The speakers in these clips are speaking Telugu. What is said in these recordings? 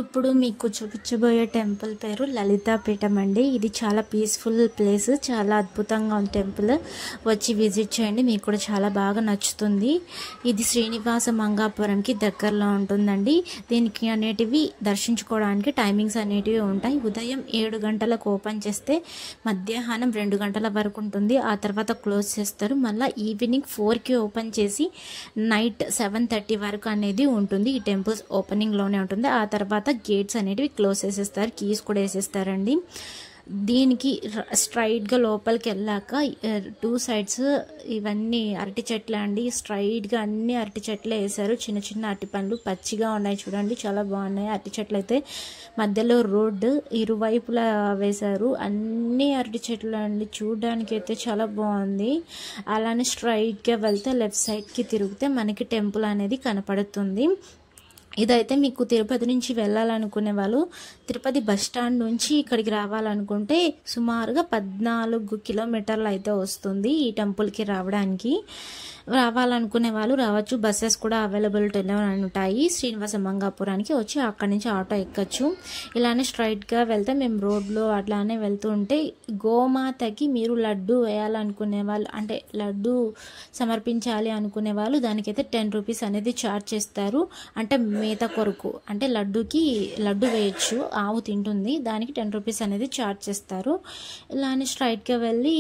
ఇప్పుడు మీకు చూపించబోయే టెంపుల్ పేరు లలితాపీఠం అండి. ఇది చాలా పీస్ఫుల్ ప్లేస్, చాలా అద్భుతంగా ఉంది టెంపుల్. వచ్చి విజిట్ చేయండి, మీకు కూడా చాలా బాగా నచ్చుతుంది. ఇది శ్రీనివాస మంగాపురంకి దగ్గరలో ఉంటుందండి. దీనికి అనేటివి దర్శించుకోవడానికి టైమింగ్స్ అనేటివి ఉంటాయి. ఉదయం 7 గంటలకు ఓపెన్ చేస్తే మధ్యాహ్నం 2 గంటల వరకు ఉంటుంది. ఆ తర్వాత క్లోజ్ చేస్తారు. మళ్ళీ ఈవినింగ్ 4కి ఓపెన్ చేసి నైట్ 7:30 వరకు అనేది ఉంటుంది. ఈ టెంపుల్స్ ఓపెనింగ్లోనే ఉంటుంది. ఆ తర్వాత గేట్స్ అనేటివి క్లోజ్ చేసేస్తారు, కీస్ కూడా వేసేస్తారండి. దీనికి స్ట్రైట్గా లోపలికి వెళ్ళాక 2 సైడ్స్ ఇవన్నీ అరటి చెట్లే అండి. స్ట్రైట్గా అన్ని అరటి చెట్లే వేసారు. చిన్న చిన్న అరటి పండ్లు పచ్చిగా ఉన్నాయి, చూడండి చాలా బాగున్నాయి. అరటి చెట్లు అయితే మధ్యలో రోడ్డు ఇరువైపులా వేశారు. అన్ని అరటి చెట్లు అండి, చూడడానికి అయితే చాలా బాగుంది. అలానే స్ట్రైట్గా వెళ్తే లెఫ్ట్ సైడ్కి తిరిగితే మనకి టెంపుల్ అనేది కనపడుతుంది. ఇదైతే మీకు తిరుపతి నుంచి వెళ్ళాలనుకునే వాళ్ళు తిరుపతి బస్ స్టాండ్ నుంచి ఇక్కడికి రావాలనుకుంటే సుమారుగా 14 కిలోమీటర్లు అయితే వస్తుంది ఈ టెంపుల్కి రావడానికి. రావాలనుకునే వాళ్ళు రావచ్చు. బస్సెస్ కూడా అవైలబిలిటీలో ఉంటాయి. శ్రీనివాస మంగాపురానికి వచ్చి అక్కడి నుంచి ఆటో ఎక్కచ్చు. ఇలానే స్ట్రైట్గా వెళ్తే మేము రోడ్లో అట్లానే వెళ్తూ ఉంటే గోమాతకి మీరు లడ్డు వేయాలనుకునే వాళ్ళు, అంటే లడ్డు సమర్పించాలి అనుకునే వాళ్ళు దానికైతే 10 రూపీస్ అనేది ఛార్జ్ చేస్తారు. అంటే మేత కొరకు, అంటే లడ్డు వేయచ్చు, ఆవు తింటుంది, దానికి 10 రూపీస్ అనేది ఛార్జ్ చేస్తారు. ఇలానే స్ట్రైట్గా వెళ్ళి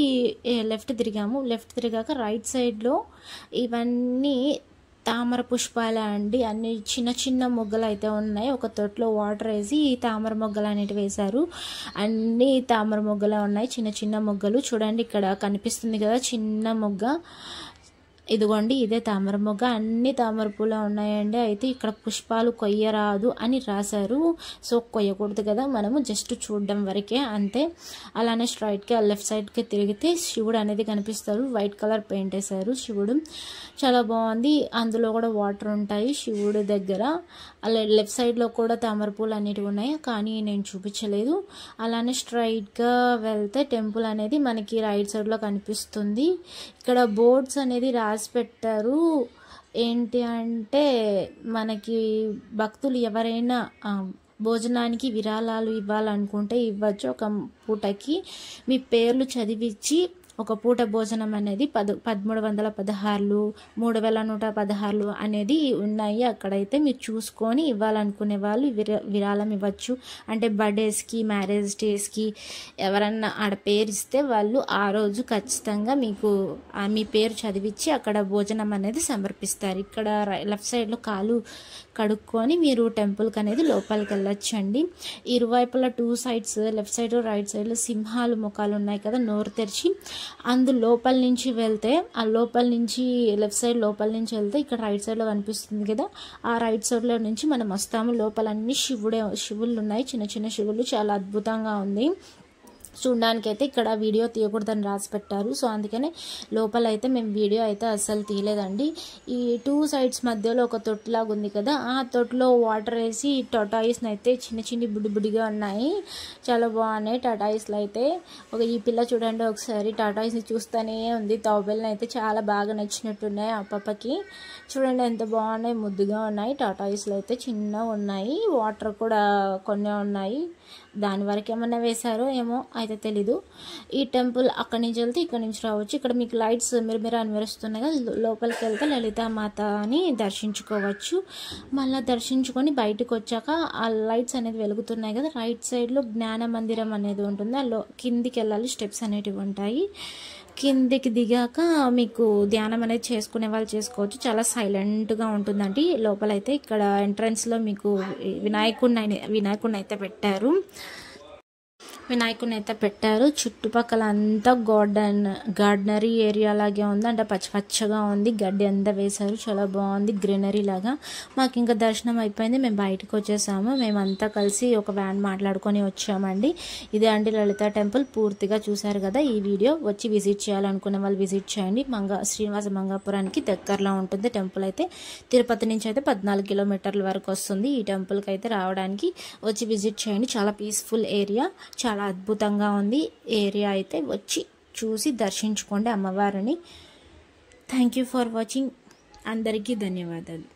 లెఫ్ట్ తిరిగాము. లెఫ్ట్ తిరిగాక రైట్ సైడ్లో ఇవన్నీ తామర పుష్పాలు అండి. అన్ని చిన్న చిన్న మొగ్గలు అయితే ఉన్నాయి. ఒక తొట్లో వాటర్ వేసి తామర మొగ్గలు అనేవి వేశారు. అన్ని తామర మొగ్గలు ఉన్నాయి, చిన్న చిన్న మొగ్గలు. చూడండి ఇక్కడ కనిపిస్తుంది కదా చిన్న మొగ్గ, ఇదిగోండి ఇదే తామర మొగ్గ. అన్ని తామర పూలు ఉన్నాయండి. అయితే ఇక్కడ పుష్పాలు కొయ్యరాదు అని రాశారు. సో కొయ్యకూడదు కదా, మనము జస్ట్ చూడడం వరకే అంతే. అలానే స్ట్రైట్గా లెఫ్ట్ సైడ్కి తిరిగితే శివుడు అనేది కనిపిస్తారు. వైట్ కలర్ పెయింట్ వేశారు శివుడు, చాలా బాగుంది. అందులో కూడా వాటర్ ఉంటాయి శివుడి దగ్గర. అలా లెఫ్ట్ సైడ్లో కూడా తామర పూలు అనేటివి ఉన్నాయి, కానీ నేను చూపించలేదు. అలానే స్ట్రైట్గా వెళ్తే టెంపుల్ అనేది మనకి రైట్ సైడ్లో కనిపిస్తుంది. ఇక్కడ బోర్డ్స్ అనేది రాసి పెట్టారు. ఏంటి అంటే మనకి భక్తులు ఎవరైనా భోజనానికి విరాళాలు ఇవ్వాలనుకుంటే ఇవ్వచ్చు. ఒక పూటకి మీ పేర్లు చదివించి ఒక పూట భోజనం అనేది 1316, 3116 అనేది ఉన్నాయి. అక్కడైతే మీరు చూసుకొని ఇవ్వాలనుకునే వాళ్ళు విరాళం ఇవ్వచ్చు. అంటే బర్త్డేస్కి, మ్యారేజ్ డేస్కి ఎవరన్నా ఆడ పేరు ఇస్తే వాళ్ళు ఆ రోజు ఖచ్చితంగా మీకు మీ పేరు చదివించి అక్కడ భోజనం అనేది సమర్పిస్తారు. ఇక్కడ లెఫ్ట్ సైడ్లో కాలు కడుక్కొని మీరు టెంపుల్కి అనేది లోపలికి వెళ్ళొచ్చండి. ఇరువైపులా 2 సైడ్స్, లెఫ్ట్ సైడ్ రైట్ సైడ్లో సింహాలు ముఖాలు ఉన్నాయి కదా నోరు తెరిచి. లోపల నుంచి వెళ్తే ఆ లోపల నుంచి లెఫ్ట్ సైడ్ లోపల నుంచి వెళ్తే ఇక్కడ రైట్ సైడ్లో కనిపిస్తుంది కదా, ఆ రైట్ సైడ్లో నుంచి మనం వస్తాము. లోపల అన్ని శివుళ్ళు ఉన్నాయి, చిన్న చిన్న శివుళ్ళు, చాలా అద్భుతంగా ఉంది చూడడానికి. అయితే ఇక్కడ వీడియో తీయకూడదని రాసి పెట్టారు. సో అందుకనే లోపల అయితే మేము వీడియో అయితే అస్సలు తీయలేదండి. ఈ 2 సైడ్స్ మధ్యలో ఒక తొట్టులాగా ఉంది కదా, ఆ తొట్టులో వాటర్ వేసి టటాయిస్ని అయితే చిన్న బుడ్డిగా ఉన్నాయి, చాలా బాగున్నాయి టటాయిస్లు అయితే. ఈ పిల్ల చూడండి ఒకసారి టటాయిస్ని చూస్తూనే ఉంది. తాబేళ్ళని అయితే చాలా బాగా నచ్చినట్టున్నాయి ఆ పాపకి. చూడండి ఎంత బాగున్నాయి, ముద్దుగా ఉన్నాయి. టాటాయిస్లు అయితే చిన్నగా ఉన్నాయి, వాటర్ కూడా కొన్ని ఉన్నాయి. దాని వరకు ఏమన్నా వేశారో ఏమో అయితే తెలీదు. ఈ టెంపుల్ అక్కడి నుంచి వెళ్తే ఇక్కడ నుంచి రావచ్చు. ఇక్కడ మీకు లైట్స్ మిరమిర అని మెరుస్తున్నాయి కదా, లోపలికి వెళ్తే లలితామాతని దర్శించుకోవచ్చు. మళ్ళీ దర్శించుకొని బయటకు వచ్చాక ఆ లైట్స్ అనేది వెలుగుతున్నాయి కదా, రైట్ సైడ్లో జ్ఞాన మందిరం అనేది ఉంటుంది. కిందికి వెళ్ళాలి, స్టెప్స్ అనేటివి ఉంటాయి. కిందికి దిగాక మీకు ధ్యానం అనేది చేసుకునే వాళ్ళు చేసుకోవచ్చు. చాలా సైలెంట్గా ఉంటుందండి లోపలైతే. ఇక్కడ ఎంట్రన్స్లో మీకు వినాయకుడిని అయితే పెట్టారు. చుట్టుపక్కల అంతా గార్డనరీ ఏరియా లాగే ఉంది, అంటే పచ్చగా ఉంది. గడ్డి అంతా వేశారు, చాలా బాగుంది గ్రీనరీ లాగా. మాకు ఇంకా దర్శనం అయిపోయింది, మేము బయటకు వచ్చేసాము. మేమంతా కలిసి ఒక వ్యాన్ మాట్లాడుకొని వచ్చామండి. ఇదే అండి లలిత టెంపుల్. పూర్తిగా చూశారు కదా ఈ వీడియో. వచ్చి విజిట్ చేయాలనుకునే వాళ్ళు విజిట్ చేయండి. శ్రీనివాస మంగాపురానికి దగ్గరలో ఉంటుంది టెంపుల్ అయితే. తిరుపతి నుంచి అయితే 14 కిలోమీటర్ల వరకు వస్తుంది ఈ టెంపుల్కి అయితే రావడానికి. వచ్చి విజిట్ చేయండి, చాలా పీస్ఫుల్ ఏరియా, చాలా అద్భుతంగా ఉంది ఏరియా అయితే. వచ్చి చూసి దర్శించుకోండి అమ్మవారిని. Thank you for watching. అందరికీ ధన్యవాదాలు.